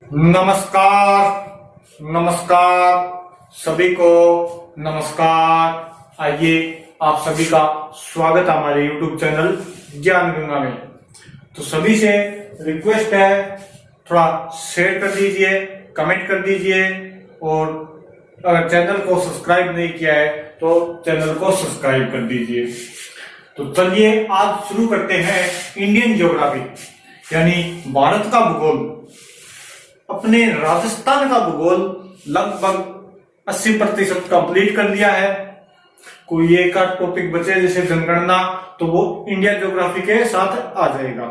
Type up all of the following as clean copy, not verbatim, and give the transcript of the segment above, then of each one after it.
नमस्कार। नमस्कार सभी को। नमस्कार। आइए आप सभी का स्वागत है हमारे YouTube चैनल ज्ञान गंगा में। तो सभी से रिक्वेस्ट है, थोड़ा शेयर कर दीजिए, कमेंट कर दीजिए, और अगर चैनल को सब्सक्राइब नहीं किया है तो चैनल को सब्सक्राइब कर दीजिए। तो चलिए आज शुरू करते हैं इंडियन ज्योग्राफी यानी भारत का भूगोल। अपने राजस्थान का भूगोल लगभग 80% कंप्लीट कर लिया है। कोई एक आध टॉपिक बचे जैसे जनगणना, तो वो इंडिया ज्योग्राफी के साथ आ जाएगा।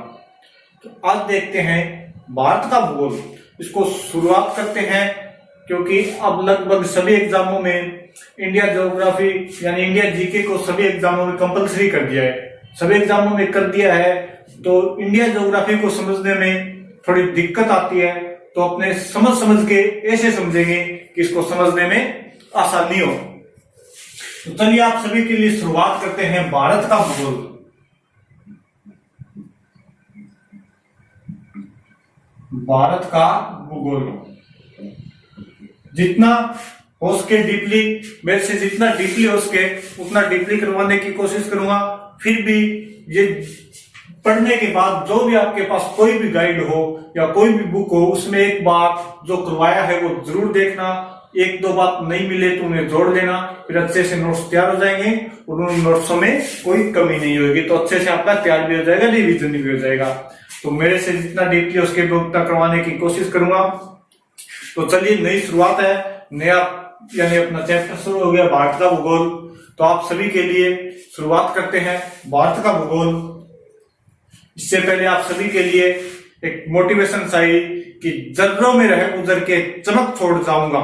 तो आज देखते हैं भारत का भूगोल। इसको शुरुआत करते हैं क्योंकि अब लगभग सभी एग्जामों में इंडिया ज्योग्राफी यानी इंडिया जीके को सभी एग्जामों में कंपलसरी कर दिया है। सभी एग्जामों में कर दिया है तो इंडिया ज्योग्राफी को समझने में थोड़ी दिक्कत आती है। तो अपने समझ के ऐसे समझेंगे कि इसको समझने में आसानी हो। तो चलिए आप सभी के लिए शुरुआत करते हैं भारत का भूगोल। भारत का भूगोल जितना हो सके डीपली, मेरे से जितना डीपली हो सके उतना डीपली करवाने की कोशिश करूंगा। फिर भी ये पढ़ने के बाद जो भी आपके पास कोई भी गाइड हो या कोई भी बुक हो, उसमें एक बार जो करवाया है वो जरूर देखना। एक दो बात नहीं मिले तो उन्हें जोड़ लेना, फिर अच्छे से नोट्स तैयार हो जाएंगे और उन नोट्सों में कोई कमी नहीं होगी। तो अच्छे से आपका तैयार भी हो जाएगा, रिवीजन भी हो जाएगा। तो मेरे से जितना डीपली उसके उतना करवाने की कोशिश करूंगा। तो चलिए नई शुरुआत है, नया यानी अपना चैप्टर शुरू हो गया भारत का भूगोल। तो आप सभी के लिए शुरुआत करते हैं भारत का भूगोल। इससे पहले आप सभी के लिए एक मोटिवेशन चाहिए कि जर्रों में रह गुजर के चमक छोड़ जाऊंगा,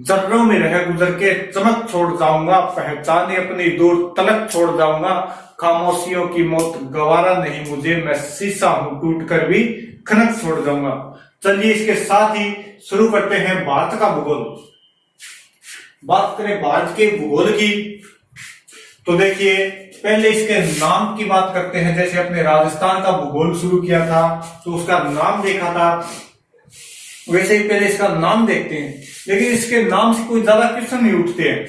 जर्रों में रह गुजर के चमक छोड़ जाऊंगा, पहचाने अपनी दूर तलक छोड़ जाऊंगा, खामोशियों की मौत गवारा नहीं मुझे, मैं शीशा हूं टूट कर भी खनक छोड़ जाऊंगा। चलिए इसके साथ ही शुरू करते हैं भारत का भूगोल। बात करें भारत के भूगोल की तो देखिए पहले इसके नाम की बात करते हैं। जैसे अपने राजस्थान का भूगोल शुरू किया था तो उसका नाम देखा था, वैसे ही पहले इसका नाम देखते हैं। लेकिन इसके नाम से कोई ज्यादा क्वेश्चन नहीं उठते हैं,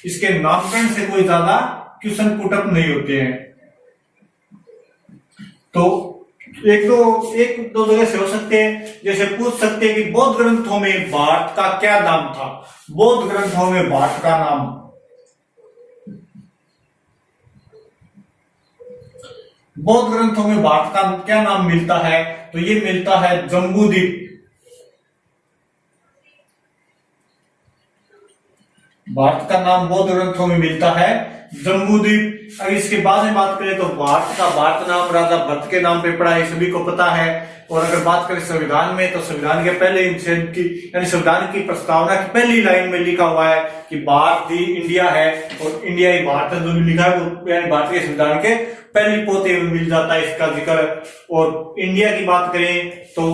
इसके नामकरण से कोई ज्यादा क्वेश्चन पुटअप नहीं होते हैं। तो एक दो जगह से हो सकते हैं, जैसे पूछ सकते हैं कि बौद्ध ग्रंथों में भारत का क्या नाम था। बौद्ध ग्रंथों में भारत का नाम, बौद्ध ग्रंथों में भारत का क्या नाम मिलता है, तो ये मिलता है जम्बूद्वीप। भारत का नाम बौद्ध ग्रंथों में मिलता है जम्बूद्वीप। अगर इसके बाद में बात करें तो भारत का भारत नाम राजा भरत के नाम पे पड़ा है, सभी को पता है। और अगर बात करें संविधान में तो संविधान के पहले अनुच्छेद की यानी संविधान की प्रस्तावना की पहली लाइन में लिखा हुआ है कि भारत ही इंडिया है और इंडिया ही भारत है। जो लिखा है वो यानी भारतीय संविधान के पहली पोते में मिल जाता है इसका जिक्र। और इंडिया की बात करें तो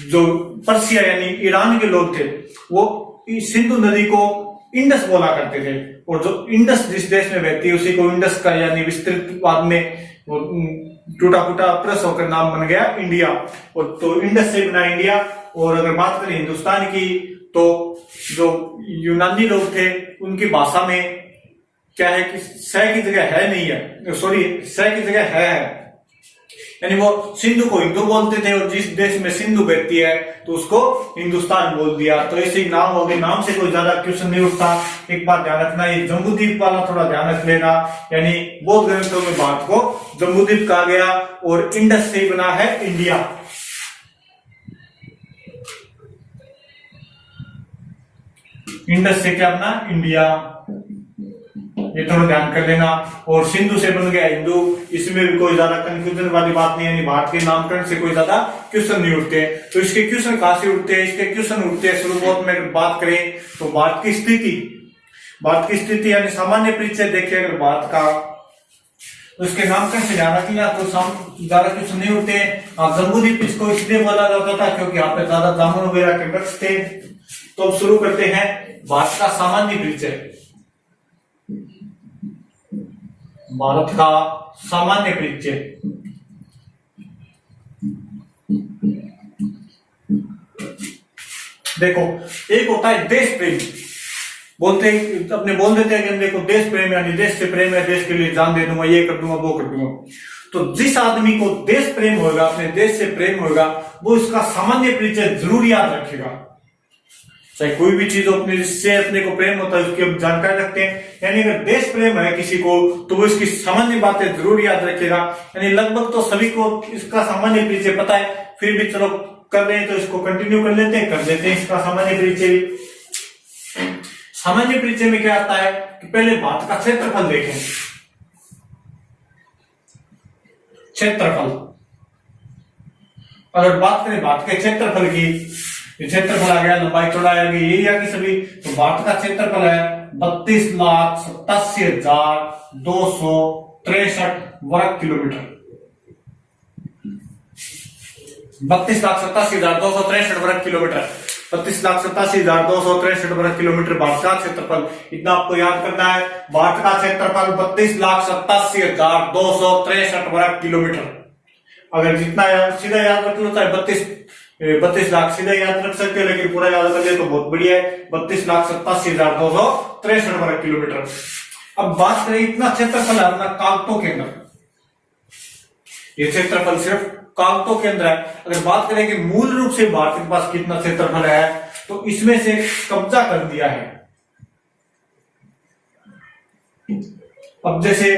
जो पर्सिया यानी ईरान के लोग थे वो सिंधु नदी को इंडस बोला करते थे, और जो इंडस जिस देश में बहती है उसी को इंडस का यानी विस्तृत बाद में वो टूटा फूटा प्रेस होकर नाम बन गया इंडिया। और तो इंडस से बना इंडिया। और अगर बात करें हिंदुस्तान की तो जो यूनानी लोग थे उनकी भाषा में क्या है कि स की जगह है नहीं है, सॉरी स की जगह है, यानी वो सिंधु को हिंदू बोलते थे और जिस देश में सिंधु बहती है तो उसको हिंदुस्तान बोल दिया। तो ऐसे ही नाम हो गए, नाम से कोई ज्यादा क्वेश्चन नहीं उठता। एक बात ध्यान रखना, ये जम्बूद्वीप वाला थोड़ा ध्यान रख लेना, यानी बौद्ध ग्रंथों में भारत को जम्बूद्वीप कहा गया और इंडस से बना है इंडिया। इंडस से क्या बना इंडिया, ये थोड़ा ध्यान कर लेना। और सिंधु से बन गया हिंदू, इसमें भी कोई ज्यादा कंफ्यूजन वाली बात नहीं है, यानी भारत के नामकरण से कोई ज्यादा क्वेश्चन नहीं उठते। तो इसके क्वेश्चन कहां से उठते हैं, इसके क्वेश्चन उठते हैं शुरुआत में बात करें तो भारत की स्थिति, भारत की स्थिति यानी सामान्य परिचय देखें अगर भारत का तो इसके नामकरण से ध्यान रखिएगा तो ज्यादा क्वेश्चन नहीं उठते हैं। जम्बूद्वीप इसको इसलिए बोला जाता था क्योंकि यहाँ पे ज्यादा जामुन वगैरह के वृक्ष थे। तो शुरू करते हैं भारत का सामान्य परिचय। भारत का सामान्य परिचय देखो, एक होता है देश प्रेम, बोलते अपने बोल देते हैं कि देखो देश प्रेम यानी देश से प्रेम है, देश के लिए जान दे दूंगा, ये कर दूंगा, वो कर दूंगा। तो जिस आदमी को देश प्रेम होगा, अपने देश से प्रेम होगा, वो इसका सामान्य परिचय जरूर याद रखेगा। चाहे कोई भी चीज अपने जिससे अपने को प्रेम होता है उसकी हम जानकारी रखते हैं, यानी अगर देश प्रेम है किसी को तो वो इसकी सामान्य बातें जरूर याद रखेगा। यानी लगभग तो सभी को इसका सामान्य परिचय पता है, फिर भी चलो कर रहे हैं तो इसको कंटिन्यू कर लेते हैं, कर देते हैं इसका सामान्य परिचय। सामान्य परिचय में क्या आता है कि पहले भारत का क्षेत्रफल देखें। क्षेत्रफल, अगर बात करें भारत के क्षेत्रफल की, क्षेत्रफल आ गया, लंबाई चौड़ाई आ गई, यही आ गई सभी। तो भारत का क्षेत्रफल है 32,87,263 वर्ग किलोमीटर। 32,87,263 वर्ग किलोमीटर, 32,87,263 वर्ग किलोमीटर भारत का क्षेत्रफल। इतना आपको याद करना है, भारत का क्षेत्रफल 32,87,263 वर्ग किलोमीटर। अगर जितना सीधा याद रख लो, चाहे 32 लाख सीधा याद रख सकते हो, लेकिन पूरा याद कर ले तो बहुत बढ़िया है। 32,87,263 वर्ग किलोमीटर। अब बात करें इतना क्षेत्रफल है अपना कागतों के अंदर, ये क्षेत्रफल सिर्फ कागतों के अंदर है। अगर बात करें कि मूल रूप से भारत के पास कितना क्षेत्रफल है, तो इसमें से कब्जा कर दिया है। अब जैसे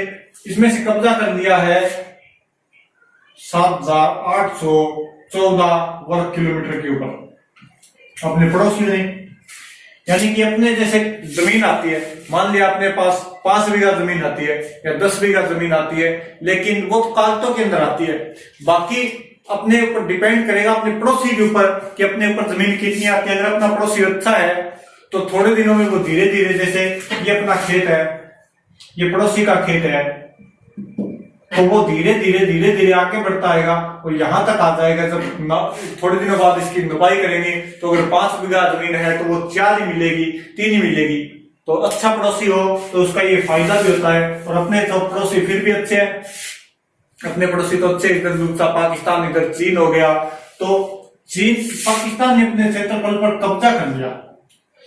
इसमें से कब्जा कर लिया है 7,814 वर्ग किलोमीटर के ऊपर अपने पड़ोसियों ने। यानी कि अपने जैसे जमीन आती है, मान लिया अपने पास 5 बीघा जमीन आती है या 10 बीघा जमीन आती है, लेकिन वो कागतों के अंदर आती है। बाकी अपने ऊपर डिपेंड करेगा अपने पड़ोसी के ऊपर कि अपने ऊपर जमीन कितनी आती है। अगर अपना पड़ोसी अच्छा है तो थोड़े दिनों में वो धीरे धीरे, जैसे ये अपना खेत है, ये पड़ोसी का खेत है, तो वो धीरे धीरे आगे बढ़ता आएगा और यहां तक आ जाएगा। जब थोड़े दिनों बाद इसकी नपाई करेंगे तो अगर 5 बीघा जमीन है तो वो 4 ही मिलेगी, 3 ही मिलेगी। तो अच्छा पड़ोसी हो तो उसका ये फायदा भी होता है। और अपने तो पड़ोसी फिर भी अच्छे हैं, अपने पड़ोसी तो अच्छे, इधर दूसरा पाकिस्तान, इधर चीन हो गया। तो चीन, पाकिस्तान ने अपने क्षेत्रफल पर कब्जा कर लिया,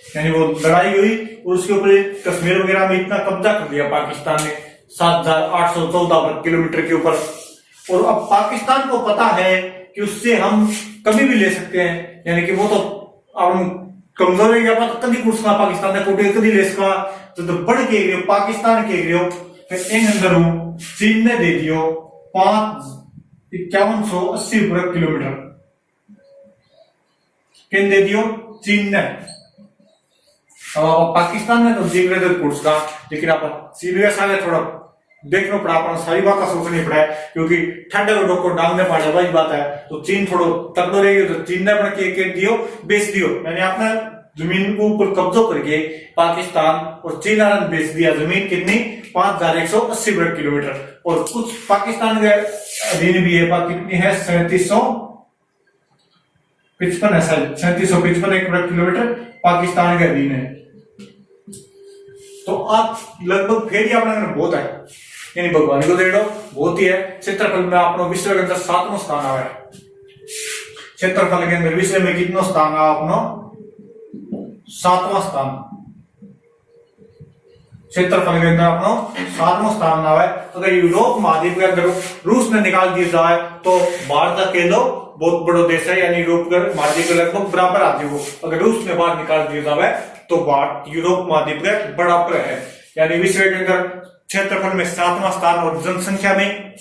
यानी वो लड़ाई हुई और उसके ऊपर कश्मीर वगैरह में इतना कब्जा कर लिया पाकिस्तान ने 7,814 वर्ग किलोमीटर के ऊपर। और अब पाकिस्तान को पता है कि उससे हम कभी भी ले सकते हैं, यानी कि वो तो अब कमजोर है, तो कभी कुछ पाकिस्तान ने कोटे कभी ले सका। तो बढ़ के गयो पाकिस्तान के गयो इन अंदर हूं, चीन ने दे दियो 5,5180 वर्ग किलोमीटर। किन दे दियो? चीन ने। पाकिस्तान ने तो जीव कुछ का, लेकिन आप चीन के साथ थोड़ा देखना पड़ा, अपन सारी बात का सोचनी पड़ा है, क्योंकि ठंडे को डोको डांगने पड़ा वही बात है। तो चीन थोड़ो तगड़ो रहेगी तो चीन ने अपना के दियो, बेच दियो, यानी आपने जमीन को ऊपर कब्जो करके पाकिस्तान और चीन ने बेच दिया जमीन। कितनी? 5,180 वर्ग किलोमीटर। और कुछ पाकिस्तान के अधीन भी है, कितनी है? 3755 है, 3755 वर्ग किलोमीटर पाकिस्तान के अधीन है। तो आप लगभग फिर ही अपना बहुत है, यानी भगवान को दे दो बहुत ही है। क्षेत्रफल में अपना विश्व के अंदर 7वां स्थान आया है। क्षेत्रफल के अंदर विश्व में कितना स्थान आया अपना? 7वां स्थान। क्षेत्रफल के अंदर अपना 7वां स्थान आया है। अगर यूरोप महाद्वीप के अंदर रूस ने निकाल दिया जाए तो भारत अकेलो बहुत बड़ा देश है, यानी यूरोप महाद्वीप के लगभग बराबर आती वो। अगर रूस ने बाहर निकाल दिया जाए तो भारत यूरोप महाद्वीप के बराबर है, यानी विश्व के अंदर क्षेत्रफल में 7वां स्थान। और जनसंख्या में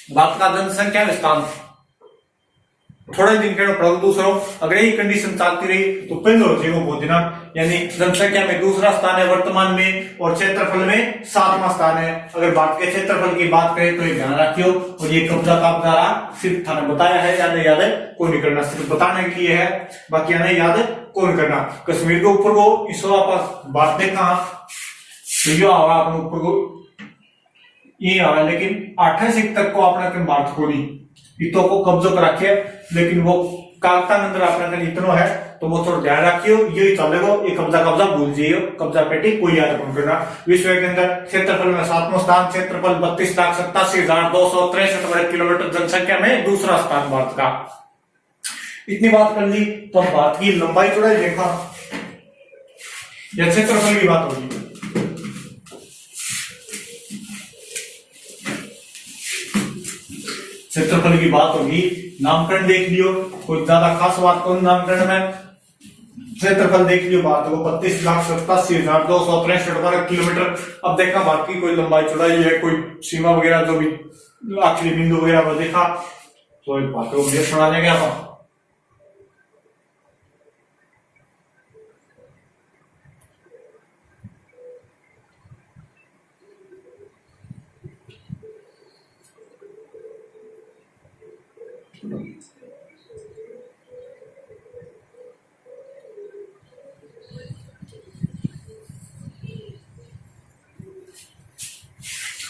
भारत का जनसंख्या में स्थान थोड़े दिन के दूसरा, अगर यही कंडीशन चलती रही तो पहले हो जाएगा बहुत दिन, यानी जनसंख्या में दूसरा स्थान है वर्तमान में और क्षेत्रफल में 7वां स्थान है। अगर भारत के क्षेत्रफल की बात करें तो ये ध्यान रखियो। और ये कब्जा सिर्फ थाने बताया है, याद याद है कौन नहीं करना, सिर्फ बताने के लिए है, बाकी याद याद कौन करना। कश्मीर के ऊपर को इस बात देखा यो आवा अपने ऊपर को ये आवा, लेकिन 28 सिख तक को अपना भारत को नहीं इतो को कब्जो कर रखे, लेकिन वो कागता अंदर अपना इतना है तो वो थोड़ा ध्यान रखियो। यही चलेगा, ये कब्जा भूल जाइयो, कब्जा पेटी कोई याद कौन करना। विश्व के अंदर क्षेत्रफल में 7वां स्थान, क्षेत्रफल 32,87,263 वर्ग किलोमीटर, जनसंख्या में दूसरा स्थान भारत का। इतनी बात कर ली तो अब भारत की लंबाई चौड़ाई देखा या क्षेत्रफल की बात होगी। क्षेत्रफल की बात होगी, नामकरण देख लियो, कोई ज्यादा खास बात कौन नामकरण में, क्षेत्रफल देख लियो भारत को 32,87,263 वर्ग किलोमीटर। अब देखा भारत की कोई लंबाई चौड़ाई है, कोई सीमा वगैरह जो भी आखिरी बिंदु वगैरह वो देखा तो भारत को मुझे सुनाने गया था।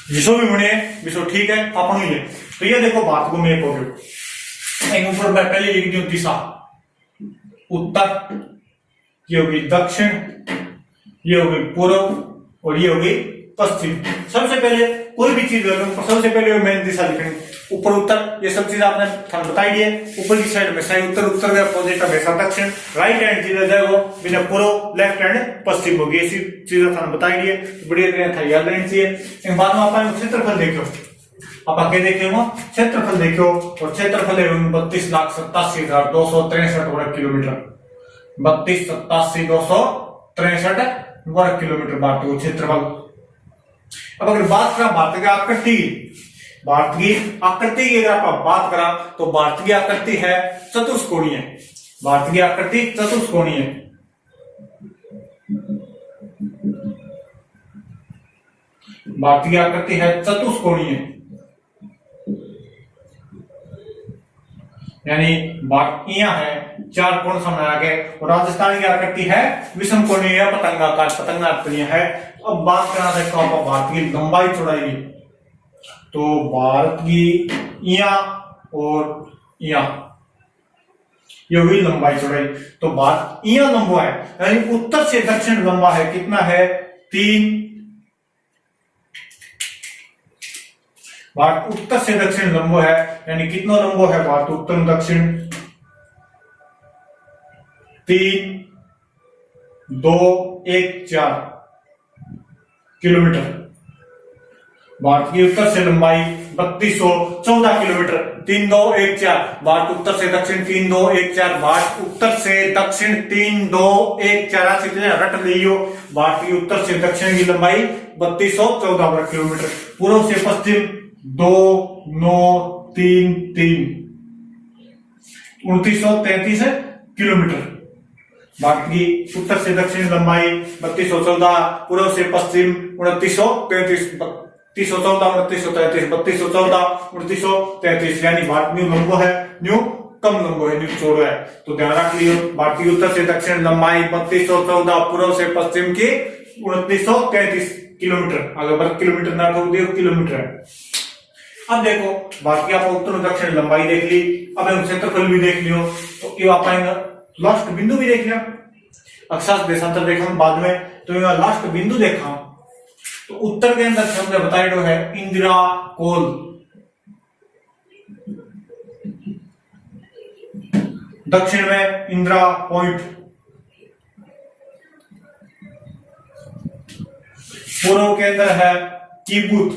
विषो भी बने विषो ठीक है अपन ही है। तो ये देखो भारत को मैप हो गया, ऊपर मैं पहले लिख दूं दिशा, उत्तर, ये होगी दक्षिण, ये होगी पूर्व और ये होगी पश्चिम। सबसे पहले कोई भी चीज सबसे पहले मेन दिशा लिखेंगे, ऊपर उत्तर, ये सब चीज आपने थोड़ा बताई दी है। ऊपर की साइड में सही उत्तर, उत्तर का अपोजिट हमेशा दक्षिण, राइट हैंड चीज जाएगा बिना पूर्व, लेफ्ट हैंड पश्चिम होगी, ऐसी चीजें थोड़ा बताई दी है। बढ़िया तरह था याद रहनी चाहिए। बाद में आप क्षेत्रफल देखो, आप आगे देखे हो क्षेत्रफल देखो, और क्षेत्रफल है 32,87,263 वर्ग किलोमीटर, 32,87,263 वर्ग किलोमीटर भारत को क्षेत्रफल। अब अगर बात करें भारत की आकृति, भारत की आकृति की अगर आप बात करा तो भारत की आकृति है चतुष्कोणीय, भारत की आकृति चतुष्कोणीय, भारत की आकृति है चतुष्कोणीय, यानी भारत यहाँ है चार कोण सामने आ गए, और राजस्थान की आकृति है विषम कोणीय या पतंगाकार, पतंगाकृति है। अब बात करना देखो आप भारत की लंबाई चौड़ाई, तो भारत की यहाँ और यहाँ ये हुई लंबाई चौड़ाई। तो भारत यहाँ लंबा है, यानी उत्तर से दक्षिण लंबा है, कितना है 3, भारत उत्तर से दक्षिण लंबो है, यानी कितना लंबो है भारत उत्तर दक्षिण 3, 2, 1, 4 किलोमीटर। भारत की उत्तर से लंबाई 3214 किलोमीटर, 3, 2, 1, 4, भारत उत्तर से दक्षिण 3, 2, 1, 4, भारत उत्तर से दक्षिण 3, 2, 1, 4 रट लियो। भारत की उत्तर से दक्षिण की लंबाई 3214 वर्ग किलोमीटर, पूर्व से पश्चिम 2, 9, 3, 3, 2933 किलोमीटर। भारत की उत्तर से दक्षिण लंबाई 3214, पूर्व से पश्चिम 2933, 314, 2933, 3214, 2933, यानी भारत न्यू लंबो है, न्यू कम लंबो है, न्यू चौड़ा है। तो ध्यान रख लियो, भारत की उत्तर से दक्षिण लंबाई 3214, पूर्व से पश्चिम की 2933 किलोमीटर, अगर वर्ग किलोमीटर ना तो किलोमीटर है। अब देखो भारत की आप उत्तर दक्षिण लंबाई देख ली, अब हम क्षेत्रफल भी देख लियो, तो ये आप लास्ट बिंदु भी देख लिया, अक्षांश देशांतर देखा बाद में, तो ये लास्ट बिंदु देखा, तो उत्तर के अंदर हमने बताया है इंदिरा कोल, दक्षिण में इंदिरा पॉइंट, पूर्व के अंदर है कीबुत,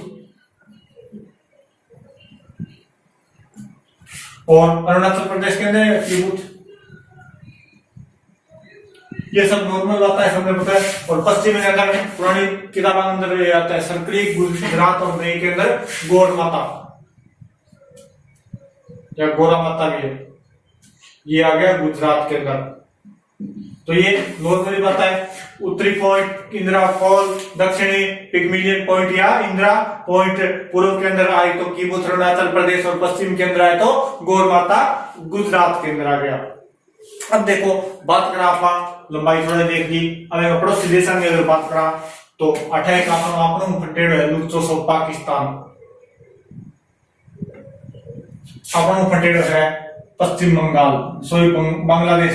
और अरुणाचल प्रदेश के अंदर है कीबुत। ये सब नॉर्मल आता है, सबने पता है। और पश्चिम के अंदर पुरानी किताबों के अंदर ये आता है संक्रिय गुजरात, और नई के अंदर गौर माता या गोरा माता भी है, ये आ गया गुजरात के अंदर। तो ये नॉर्मली पता है, उत्तरी पॉइंट इंदिरा कॉल, दक्षिणी पिग्मिलियन पॉइंट या इंदिरा पॉइंट, पूर्व के अंदर आए तो कीबुत अरुणाचल प्रदेश, और पश्चिम के अंदर आए तो गौर माता गुजरात के अंदर आ गया। अब देखो बात करा आप लंबाई थोड़ा देख ली, अब पड़ोसी देश की अगर बात करा तो 28 आपनो फटेड़ो है लुचो सो पाकिस्तान, आपनो फटेड़ो है पश्चिम बंगाल, सॉरी बांग्लादेश,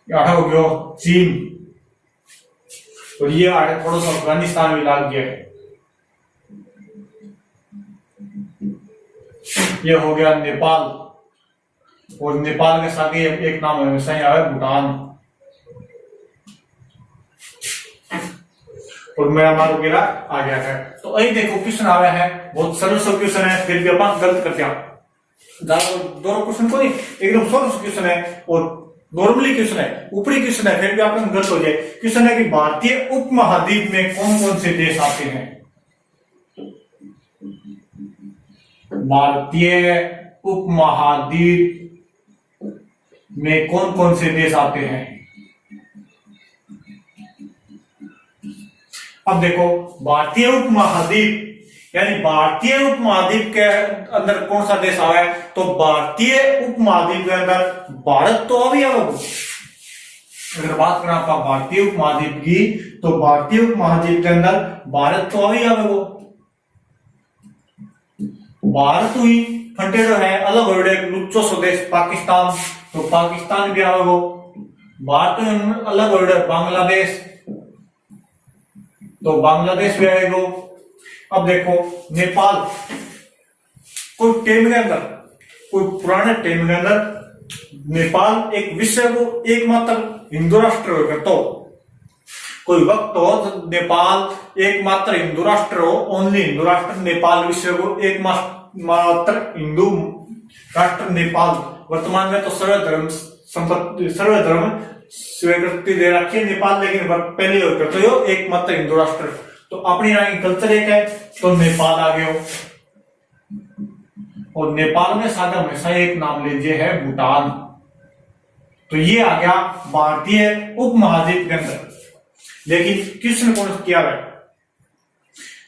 हो गयो चीन, और ये थोड़ा सा अफगानिस्तान भी लाग गया है। ये हो गया नेपाल, और नेपाल के साथ ही एक नाम हमेशा ही आया भूटान, और म्यांमार वगैरह आ गया है। तो यही देखो क्वेश्चन आ रहा है, बहुत सरल सा क्वेश्चन है, फिर भी अपन गलत करते हैं। दोनों क्वेश्चन को नहीं, एकदम सरल क्वेश्चन है और नॉर्मली क्वेश्चन है, ऊपरी क्वेश्चन है, फिर भी अपन गलत हो जाए। क्वेश्चन है कि भारतीय उपमहाद्वीप में कौन कौन से देश आते हैं? भारतीय उपमहाद्वीप में कौन कौन से देश आते हैं? अब देखो, भारतीय उपमहाद्वीप यानी भारतीय उपमहाद्वीप के अंदर कौन सा देश आ रहा है? तो भारतीय उपमहाद्वीप के अंदर भारत तो अभी आएगा। अगर बात करें आपका भारतीय उपमहाद्वीप की, तो भारतीय उपमहाद्वीप के अंदर भारत तो अभी आएगा। भारत हुई फंटेडो है, अलग हो रहे लुच्चो स्वदेश पाकिस्तान, तो पाकिस्तान भी आएगा। भारत अलग हो रहे बांग्लादेश, तो बांग्लादेश भी आएगा। अब देखो नेपाल, कोई टाइम के अंदर, कोई पुराने टाइम के अंदर नेपाल एक विश्व को एकमात्र हिंदू राष्ट्र होगा। तो कोई वक्त हो तो नेपाल एकमात्र हिंदू राष्ट्र हो, ओनली हिंदू राष्ट्र नेपाल, विश्व को एकमात्र हिंदू राष्ट्र नेपाल। वर्तमान में तो सर्वधर्म संपत्ति, सर्वधर्म स्वीकृति दे रखी है नेपाल, लेकिन पहले होकर तो यो एकमात्र हिंदू राष्ट्र। तो अपनी यहाँ की कल्चर एक है, तो नेपाल आ गया। और नेपाल में साथ हमेशा एक नाम लीजिए है भूटान। तो ये आ गया भारतीय उपमहाद्वीप के अंदर। लेकिन क्वेश्चन कौन किया है?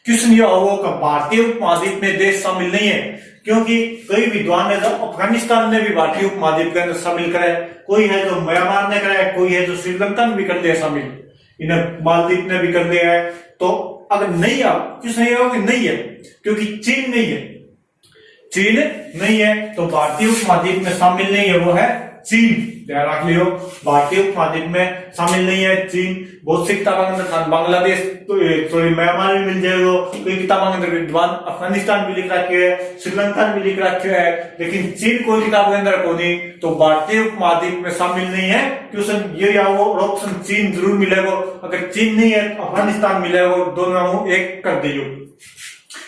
क्वेश्चन यह होगा कि भारतीय उपमहाद्वीप में देश शामिल नहीं है, क्योंकि कई विद्वान ने, अफगानिस्तान ने भी भारतीय उपमहाद्वीप के अंदर शामिल करा है, कोई है जो म्यांमार ने करा है, कोई है जो श्रीलंका ने भी कर दिया शामिल, इन्हें मालदीव ने भी कर दिया है। तो अगर नहीं आ क्वेश्चन ये होगा कि नहीं है, क्योंकि चीन नहीं है, चीन नहीं है, तो भारतीय उपमहाद्वीप में शामिल नहीं है, वो है चीन। ध्यान रख लियो, भारतीय उपमहाद्वीप में शामिल नहीं है चीन। बहुत सी किताबों के अंदर बांग्लादेश तो म्यांमार भी मिल जाएगा, कोई किताबों के अंदर विद्वान अफगानिस्तान भी लिख रखे है, श्रीलंका भी लिख रखे है, लेकिन चीन कोई किताब के अंदर को नहीं। तो भारतीय उपमहाद्वीप में शामिल नहीं है। क्वेश्चन ये आओ, ऑप्शन चीन जरूर मिलेगा। अगर चीन नहीं है अफगानिस्तान मिलेगा, दोनों एक कर दियो,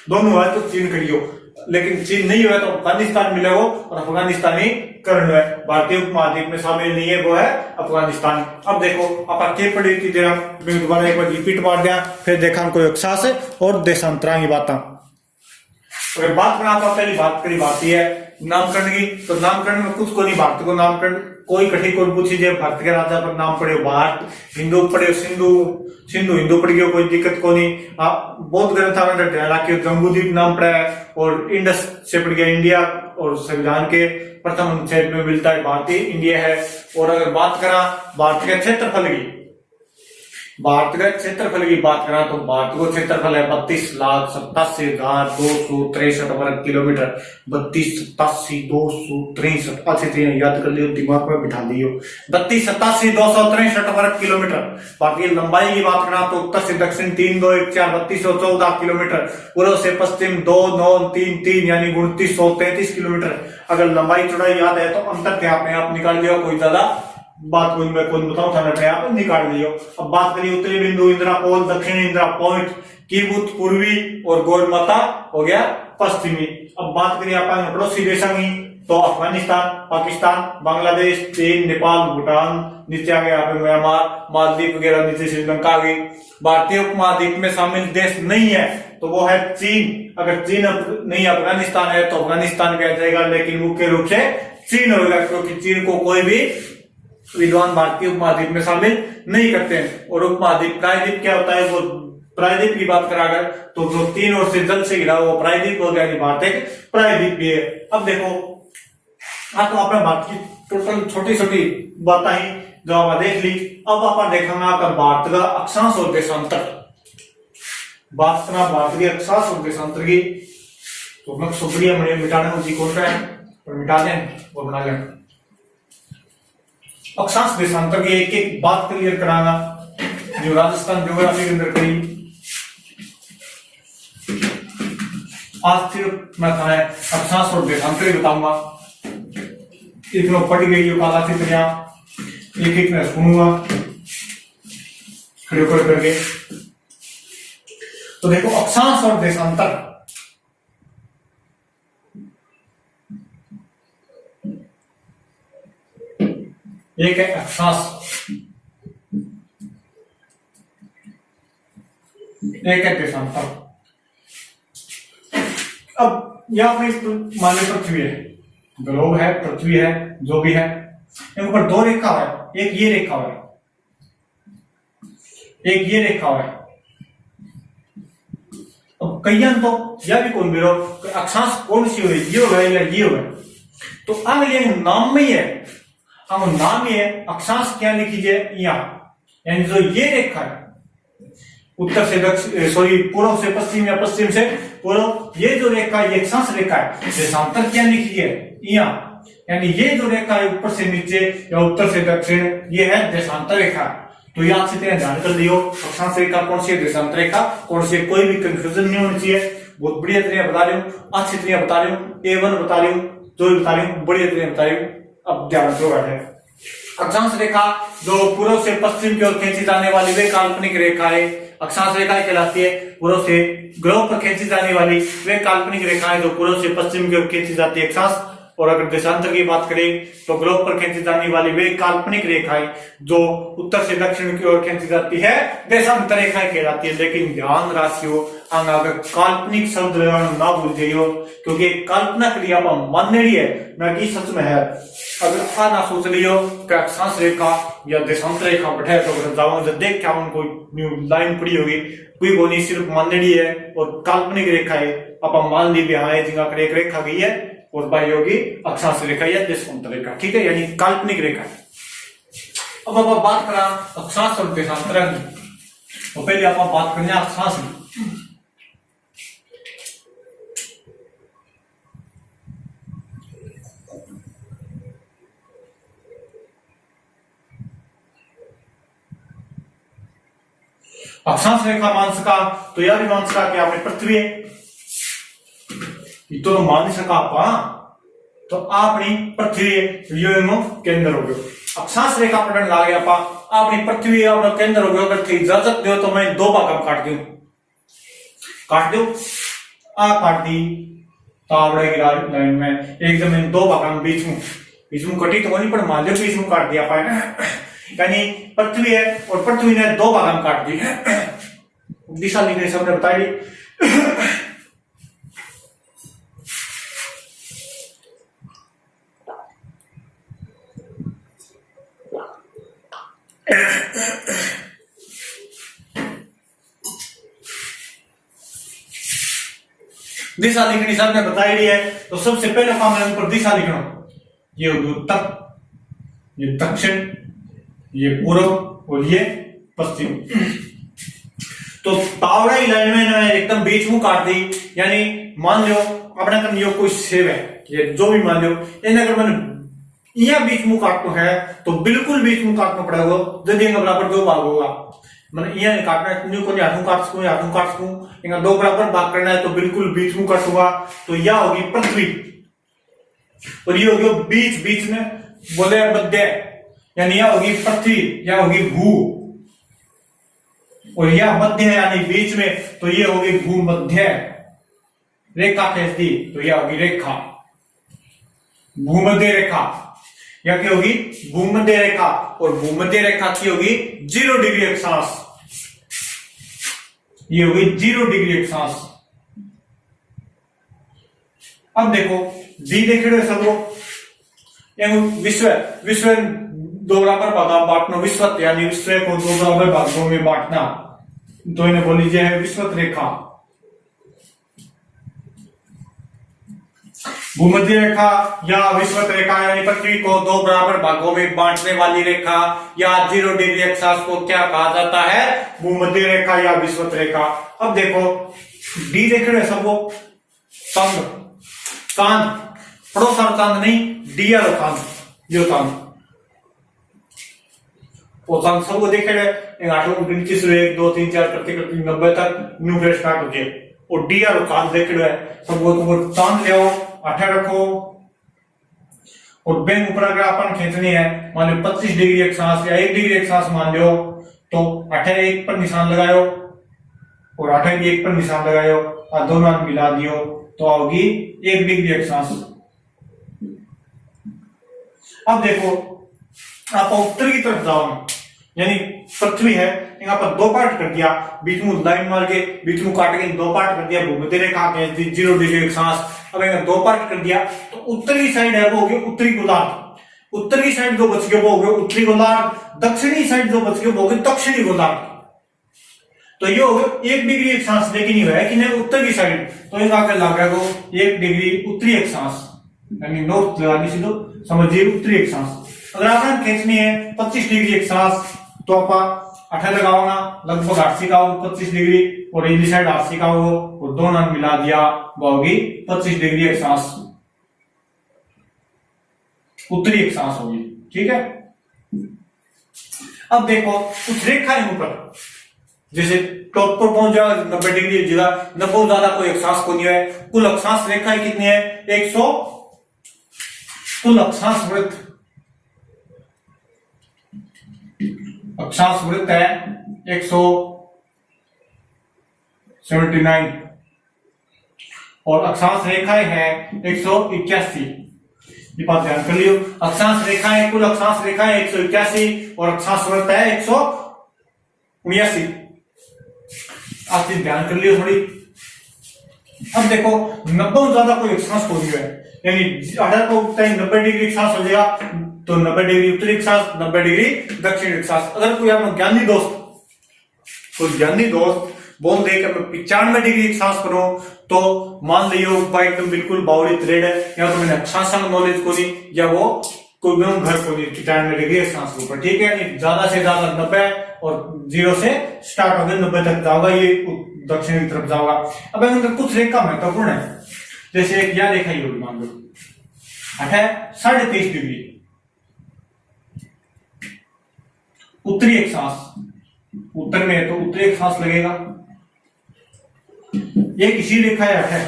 दोनों है तो चीन करियो, लेकिन चीन नहीं हुआ तो अफगानिस्तान मिलेगा, और अफगानिस्तानी करण है, भारतीय उपमहाद्वीप में शामिल नहीं है, वो है अफगानिस्तान। अब देखो आप क्या पढ़ी थी, दोबारा एक बार रिपीट मार दिया, फिर देखा कोई अक्षांश और देशांतरांगी बात। अगर बात करना तो पहली बात करी बात है नामकरण की, तो नामकरण में कुछ को नहीं, भारत को नामकरण कोई कठी को पूछी जाए, भारत के राजा पर नाम पड़े भारत, हिंदू पड़े सिंधु, सिंधु हिंदू पड़ गया, कोई दिक्कत को नहीं। बौद्ध ग्रंथ जम्बूद्वीप नाम पड़ा है, और इंडस से पड़ गया इंडिया, और संविधान के प्रथम अनुच्छेद में मिलता है भारतीय इंडिया है। और अगर बात करा भारत के क्षेत्रफल की, भारत का क्षेत्रफल की बात करा तो भारत को क्षेत्रफल है 32,87,263 वर्ग किलोमीटर। 32,87,263 अच्छे याद कर लियो, दिमाग में बिठा लियो। 32,87,263 वर्ग किलोमीटर। बाकी लंबाई की बात करा तो उत्तर से दक्षिण 3,2,1,4,32,14 किलोमीटर, पूर्व से पश्चिम 2,9,3,3 यानी 2,933 किलोमीटर। अगर लंबाई चौड़ाई याद है तो अंतर के आप निकाल लियो, कोई ज्यादा बात को मैं कौन बताऊं था, आप निकाल लियो। अब बात करिए उत्तरी बिंदु इंदिरा पोल, दक्षिण इंदिरा पॉइंट, कीबुत पूर्वी, और गोलमाता हो गया पश्चिमी। अब बात करिए अपन पड़ोसी देशों की, तो अफगानिस्तान, पाकिस्तान, बांग्लादेश, चीन, नेपाल, भूटान, नीचे आ गया म्यांमार, मालदीव वगैरह, नीचे श्रीलंका आ गई। भारतीय उपमहाद्वीप में शामिल देश नहीं है तो वो है चीन। अगर चीन नहीं अफगानिस्तान है तो अफगानिस्तान कह जाएगा, लेकिन मुख्य रूप से चीन होगा, क्योंकि चीन को कोई भी विद्वान भारतीय उपमहाद्वीप में शामिल नहीं करते हैं। और उपमहाद्वीप प्रायद्वीप क्या होता है, वो प्रायद्वीप की बात करा अगर तो जो 3 ओर से जल से घिरा वो प्रायद्वीप हो गया, भारत एक प्रायद्वीप भी है। अब देखो तो आपने भारत की टोटल छोटी छोटी बातें ही जो आप देख ली। अब आप देखा भारत का अक्षांश और देशांतर, बात करना भारत के अक्षांश और देशांतर की, तो मैं सुप्रिया मिटाने को जी कौन रहा है, मिटा दें और बना लें। अक्षांश देशांतर की एक एक बात क्लियर कराना, जो राजस्थान ज्योग्राफी के अंदर करी। आज सिर्फ मैं था अक्षांश और देशांतर बताऊंगा। इतना पढ़ गई जो काला चित्रिया एक एक मैं सुनूंगा खड़े होकर करके। तो देखो अक्षांश और देशांतर, एक है अक्षांश, एक है देशांतर। अब यहां पर मान लो पृथ्वी है, ग्लोब है, पृथ्वी है, जो भी है, इनके ऊपर दो रेखा है, एक ये रेखा है, एक ये रेखा है। अब कई तो यह भी कौन बिरो अक्षांश कौन सी हो, ये हो या ये हो, तो अगले नाम में ही है, हम नाम ही है अक्षांश। क्या लिखीजिए यहाँ, यानी जो ये रेखा है उत्तर से दक्षिण, सॉरी पूर्व से पश्चिम या पश्चिम से पूर्व, ये जो रेखा ये अक्षांश रेखा है। देशांतर क्या लिखी है यहाँ, यानी ये जो रेखा है ऊपर से नीचे या उत्तर से दक्षिण, ये है देशांतर रेखा। तो ये अच्छी तरह ध्यान कर लियो, अक्षांश रेखा कौन सी है, देशांतर रेखा कौन सी है, कोई भी कंफ्यूजन नहीं होनी चाहिए। बहुत बढ़िया तरह बता रही हूँ, अच्छी तरह बता रही हूँ, A1 बता रही हूँ, जो भी बता रही हूँ बढ़िया तरह बता रही हूँ। अब ध्यान दो बैठे, अक्षांश रेखा जो पूर्व से पश्चिम की ओर खींची जाने वाली वे काल्पनिक रेखा है, अक्षांश रेखा कहलाती है। पूर्व से ग्लोब पर खींची जाने वाली वे काल्पनिक रेखाएं जो पूर्व से पश्चिम की ओर खींची जाती है, अक्षांश। और अगर देशांतर की बात करें तो ग्लोब पर खींची जाने वाली वे काल्पनिक रेखाएं जो उत्तर से दक्षिण की ओर खींची जाती है, देशांतर रेखाएं कहलाती है। लेकिन ध्यान रखियो, अगर काल्पनिक शब्द ना भूल जाइयो, क्योंकि कल्पना क्रिया पर मानने है ना कि सच में है। अगर आ ना सोच लियो कि अक्षांश रेखा या देशांतर रेखा बैठे तो जाओ देख क्या उनको लाइन पड़ी होगी, कोई वो नहीं, सिर्फ मानने है और काल्पनिक रेखा है। अपन मान ली भी हाँ जिनका एक रेखा गई है और बाई होगी अक्षांश रेखा या देशांतर रेखा, ठीक है, यानी काल्पनिक रेखा। अब आप बात करा अक्षांश और देशांतर की, तो पहले आप बात करने अक्षांश की। अक्षांश रेखा मानस का तो यार मानस का क्या अपनी पृथ्वी है, तो मान नहीं सका आप, तो अपनी पृथ्वी केंद्र हो गयो। अक्षांश रेखा पढ़ने लग गया आप अपनी पृथ्वी अपना केंद्र हो गयो। अगर थी इजाजत दो तो मैं दो भाग में काट दू आ काट दी तावड़े की लाइन में एकदम इन दो भाग में बीच में कटी तो नहीं, पर मान लो बीच में काट दिया पाए, यानी पृथ्वी है और पृथ्वी ने दो भाग में काट दी। दिशा लिखने सबने बताई दी। दिशा लिखनी सबने बताई दी है, तो सबसे पहले काम है ऊपर दिशा लिखना। ये होगी उत्तर, ये दक्षिण, ये पूर्व और ये पश्चिम। तो तावड़ा लाइन में ना एकदम बीच में काट दी, यानी मान लो अपने कम यो कोई सेव है, ये जो भी मान लो, इन अगर मैंने यह बीच में काटना है तो बिल्कुल बीच में काटना पड़ेगा, यदि बराबर दो भाग होगा। मैंने यह नहीं काटना है, न्यू को हाथों काट सकूं, इनका दो बराबर भाग करना है तो बिल्कुल बीच में काटूंगा। तो यह होगी पृथ्वी और ये होगी बीच में बोले मध्य, यानी यह होगी पृथ्वी, यह होगी भू, और यह मध्य है यानी बीच में, तो ये होगी भूमध्य रेखा खींच दी, तो यह होगी रेखा भूमध्य रेखा। यह क्या होगी भूमध्य रेखा, और भूमध्य रेखा की होगी 0 डिग्री अक्षांश, ये होगी 0 डिग्री अक्षांश। अब देखो डी देखे सबको, विश्व दो बराबर भागों में बांटना, विश्वत यानी विश्व को दो बराबर भागों में बांटना, तो इन्हें बोल लीजिए है विश्वत रेखा। भूमध्य रेखा या विश्वत रेखा यानी पृथ्वी को दो बराबर भागों में बांटने वाली रेखा या 0 डिग्री अक्षांश को क्या कहा जाता है, भूमध्य रेखा या विश्वत रेखा। अब देखो डी देख रहे सबको, चांद पड़ोसा चांद नहीं, डी वाला चांद, जो चांद वो चांद सबको देखे रहे 8 गिनती से 1 2 3 4 करते 90 तक न्यू स्टार्ट हो गया। और डी और चांद देखेड़ो है सब वो चांद ले आओ अठे रखो और बैंक ऊपर अगर अपन खींचनी है मान लो 25 डिग्री अक्षांश या 1 डिग्री अक्षांश मान लो तो अठे एक पर निशान लगायो और अठे भी एक पर निशान लगायो और दोनों मिला दियो तो आओगी 1 डिग्री अक्षांश। अब देखो आप उत्तर की तरफ जाओ यानी पृथ्वी है यहाँ पर दो पार्ट कर दिया बीच में लाइन मार के बीच में काट के दो पार्ट कर दिया भूमध्य रेखा के 0 डिग्री अक्षांश। अब यहाँ दो पार्ट कर दिया तो उत्तरी साइड है वो हो गया उत्तरी गोलार्ध, उत्तरी साइड जो बच गया वो हो गया उत्तरी गोलार्ध, दक्षिणी साइड जो बच गया वो हो गया दक्षिणी गोलार्ध। तो ये हो गया 1 डिग्री अक्षांश लेकिन ये है कि नहीं उत्तर की साइड तो यहाँ आकर लग रहा है 1 डिग्री उत्तरी अक्षांश यानी नॉर्थ लगा दी सीधो समझिए उत्तरी अक्षांश। अगर आपने खींचनी है 25 डिग्री अक्षांश तो आप 8 लगाओगा लगभग 80 का 25 डिग्री और इधर साइड 80 का हो और दोनों मिला दिया वो होगी 25 डिग्री अक्षांश उत्तरी अक्षांश होगी। ठीक है। अब देखो कुछ रेखा है ऊपर जैसे टॉप पर पहुंच जाएगा 90 डिग्री जगह न बहुत ज्यादा कोई अक्षांश को नहीं है। कुल अक्षांश रेखाएं कितनी है 100 कुल अक्षांश वृत्त है 179 और अक्षांश रेखाएं है 181। ये बात ध्यान कर लियो अक्षांश रेखाएं कुल अक्षांश रेखाएं 181 और अक्षांश वृत्त है 179। आप चीज ध्यान कर लियो थोड़ी। अब देखो 90 ज्यादा कोई अक्षांश हो गया है यानी अगर को 90 डिग्री अक्षांश हो जाएगा तो 90 डिग्री उत्तरी अक्षांश 90 डिग्री दक्षिणी अक्षांश। अगर कोई आप ज्ञानी दोस्त बोल दे कि मैं 95 डिग्री अक्षांश करूं तो मान लियो एकदम बिल्कुल बावड़ी थ्रेड है या तो मैंने अक्षांश नॉलेज को नहीं या वो कोई घर को नहीं 95 डिग्री अक्षांश के ऊपर। ठीक है ज्यादा से ज्यादा 90 और 0 से स्टार्ट होकर 90 तक जाओगा ये दक्षिण की तरफ जाओगा। अब अंदर कुछ रेखा महत्वपूर्ण है जैसे एक यह रेखा ही मान लो 23.5 डिग्री उत्तरी अक्षांश उत्तर में है तो उत्तरी अक्षांश लगेगा। ये किसी रेखा है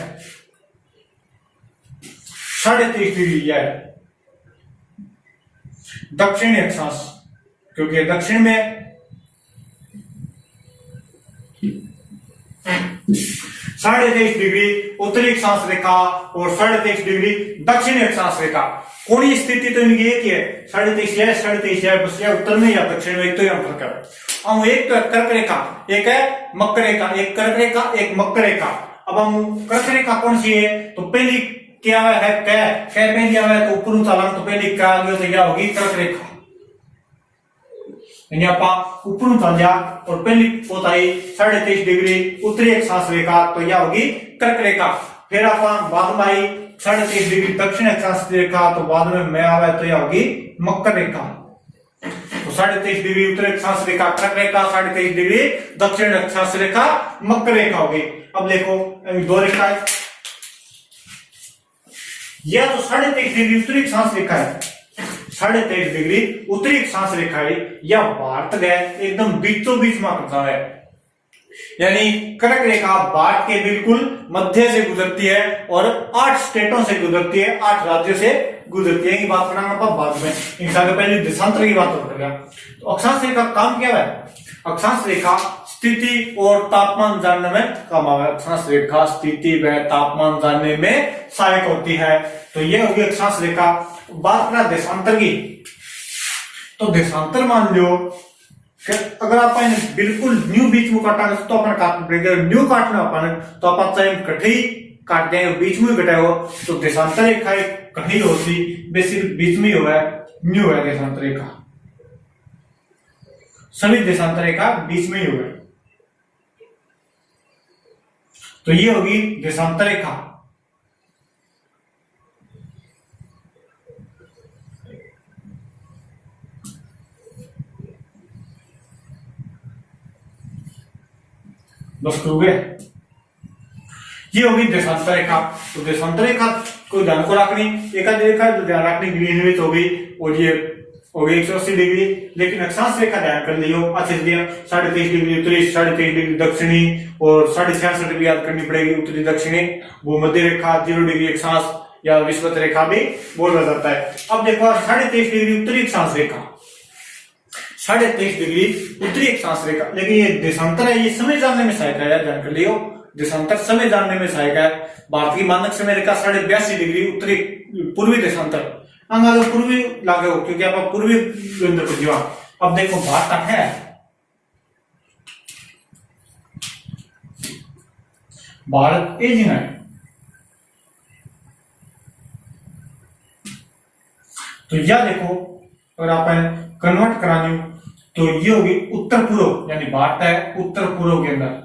23.5 डिग्री यह है दक्षिणी अक्षांश क्योंकि दक्षिण में 23.5 डिग्री उत्तरी अक्षांश रेखा और 23.5 डिग्री दक्षिणी अक्षांश रेखा। कोणीय स्थिति तो इनकी एक ही है 23.5 है 23.5 है बस या उत्तर में या दक्षिण में एक तो यहाँ फर्क है। अब एक तो कर्क रेखा एक है मकर रेखा एक कर्क रेखा एक मकर रेखा। अब हम कर्क रेखा कौन सी है तो पहली क्या है कै पहली है तो ऊपर चालन तो पहली क्या आगे तो क्या होगी कर्क रेखा यानी आप ऊपर चल जा और पहली होताई 23.5 डिग्री उत्तरी अक्षांश रेखा तो यह होगी कर्क रेखा। फिर आप बाद में आई 23.5 डिग्री दक्षिण अक्षांश रेखा तो बाद में मैं आवे तो यह होगी मकर रेखा। तो 23.5 डिग्री उत्तरी अक्षांश रेखा कर्क रेखा 23.5 डिग्री दक्षिण अक्षांश रेखा मकर रेखा होगी। अब देखो दो रेखा है यह तो 23.5 डिग्री उत्तरी अक्षांश रेखा है 23.5 डिग्री उत्तरी अक्षांश रेखा है यह भारत गए एकदम बीचों बीच में करता है यानी कर्क रेखा भारत के बिल्कुल मध्य से गुजरती है और 8 स्टेटों से गुजरती है 8 राज्यों से गुजरती है। बात करेंगे बाद में इंसान के पहले देशांतर की बात करेगा। तो अक्षांश रेखा काम क्या है अक्षांश रेखा स्थिति और तापमान जानने में काम आवे। अक्षांश रेखा स्थिति व तापमान जानने में सहायक होती है। तो ये होगी अक्षांश रेखा। बात करें देशांतर की तो देशांतर मान लो अगर आप बिल्कुल न्यू बीच में काटा तो अपन काटना पड़ेगा न्यू काटना अपन तो अपन चाहे कठी काट देंगे बीच में कटा हो तो देशांतर रेखा कठी होती सिर्फ बीच में हुआ है न्यू है देशांतर रेखा सभी देशांतर रेखा बीच में ही हुआ है। तो ये होगी देशांतर रेखा। बस हो गए ये होगी देशांतर रेखा। तो देशांतर रेखा को ध्यान को रखनी, एक रेखा जो ध्यान रखनी ग्रीनविच हो गई और ये हो गई 180 डिग्री। लेकिन अक्षांश रेखा ध्यान कर लियो अच्छे से, 23.5 डिग्री उत्तरी, 23.5 डिग्री दक्षिणी और 66.5 डिग्री याद करनी पड़ेगी उत्तरी दक्षिणी। भूमध्य रेखा 0 डिग्री अक्षांश या विषुवत रेखा भी बोला जाता है। अब देखो 23.5 डिग्री उत्तरी अक्षांश रेखा, 23.5 डिग्री उत्तरी अक्षांश रेखा, लेकिन ये देशांतर है, ये समय जानने में सहायक है, ध्यान कर लियो देशांतर समय जानने में सहायक है। भारत की मानक समय रेखा 82.5 डिग्री उत्तरी पूर्वी देशांतर अंग पूर्वी लागे हो, क्योंकि आप पूर्वी गोविंद को जीवा। अब देखो भारत है, भारत एजिंग है, तो यह देखो अगर आप कन्वर्ट करानी तो ये होगी उत्तर पूर्व, यानी भारत है उत्तर पूर्व के अंदर।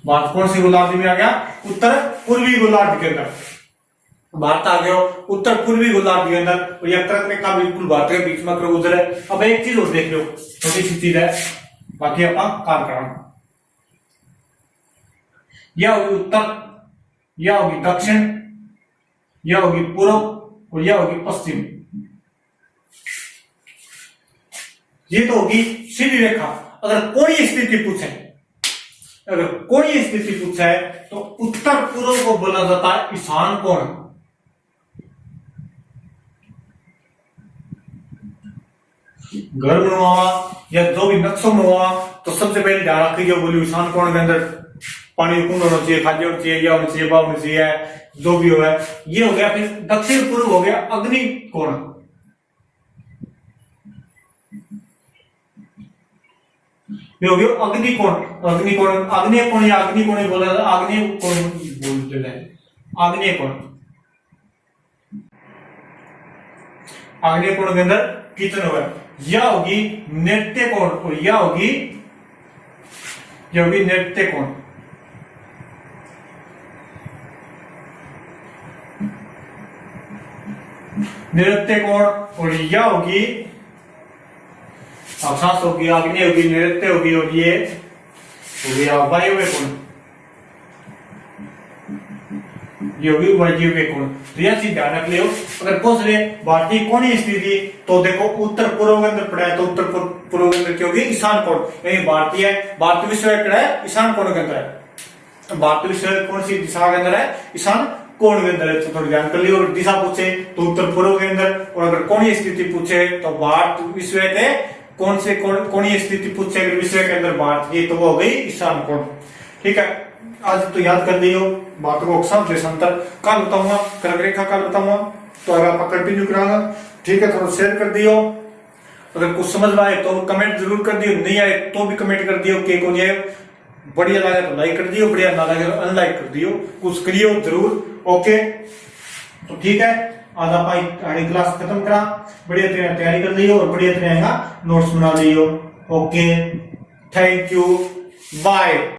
भारत कौन सी गोलार्ध में आ गया? उत्तर पूर्वी गोलार्ध के अंदर भारत आ गया उत्तर पूर्वी गोलार्ध के अंदर, और यह कर्क रेखा बिल्कुल भारत के बीच में गुजर है। अब एक चीज और देख लो, छोटी सी चीज है, बाकी अपना कार्यक्रम, यह होगी उत्तर, यह होगी दक्षिण, यह होगी पूर्व और यह होगी पश्चिम। ये तो होगी सीधी रेखा। अगर कोणीय स्थिति पूछे, अगर कोणीय स्थिति पूछे तो उत्तर पूर्व को बोला जाता है ईशान कोण। घर बनवावा या जो भी नक्शों में हुआ तो सबसे पहले ध्यान रखिए जो बोली ईशान कोण के अंदर पानी कुंड होना चाहिए, खाद्य होना चाहिए, या होना चाहिए, बा होना चाहिए, जो भी होगा ये हो गया। फिर दक्षिण पूर्व हो गया अग्नि कोण, ये हो गया अग्नि कोण। अग्नि कोण, अग्नि कोण या अग्नि कोण बोला जाता है, अग्नि कोण बोलते हैं, अग्नि कोण। अग्नि कोण के अंदर कितने होगा? यह होगी नृत्य कोण और यह होगी नृत्य कोण। नृत्य कोण और यह होगी अक्षांश होगी, अग्नि होगी, नृत्य होगी और ये हो गया वायव्य कोण, ये होगी वायव्य कोण। तो यह चीज ध्यान रख लियो। अगर पूछ रहे भारतीय कोणीय स्थिति तो देखो उत्तर पूर्व के अंदर पड़ा है, तो उत्तर पूर्व के अंदर क्या होगी? ईशान कोण। यानी भारतीय विश्व है ईशान कोण के अंदर है। भारतीय विश्व कौन सी दिशा के अंदर है? ईशान कोण के अंदर है। तो थोड़ी ध्यान कर लियो। अगर दिशा पूछे तो उत्तर पूर्व के अंदर, और अगर कोणीय स्थिति पूछे तो भारत विश्व के कौन से कोणीय स्थिति पूछे अगर विश्व के अंदर भारत की, तो वो हो गई ईशान कोण। ठीक है, आज तो याद कर लियो बातों को। अक्षांश देशांतर कल बताऊंगा, कर्क रेखा कल बताऊंगा, तो अगर आप कंटिन्यू कराना ठीक है। थोड़ा शेयर कर दियो, अगर कुछ समझ में आए तो कमेंट जरूर कर दियो, नहीं आए तो भी कमेंट कर दियो के को जाए। बढ़िया लगे तो लाइक कर दियो, बढ़िया ना लगे तो अनलाइक कर दियो, कुछ करियो जरूर। ओके, तो ठीक है, आज आप क्लास खत्म करा, बढ़िया तैयारी कर लियो और बढ़िया तरह नोट्स बना लियो। Okay, thank you, bye.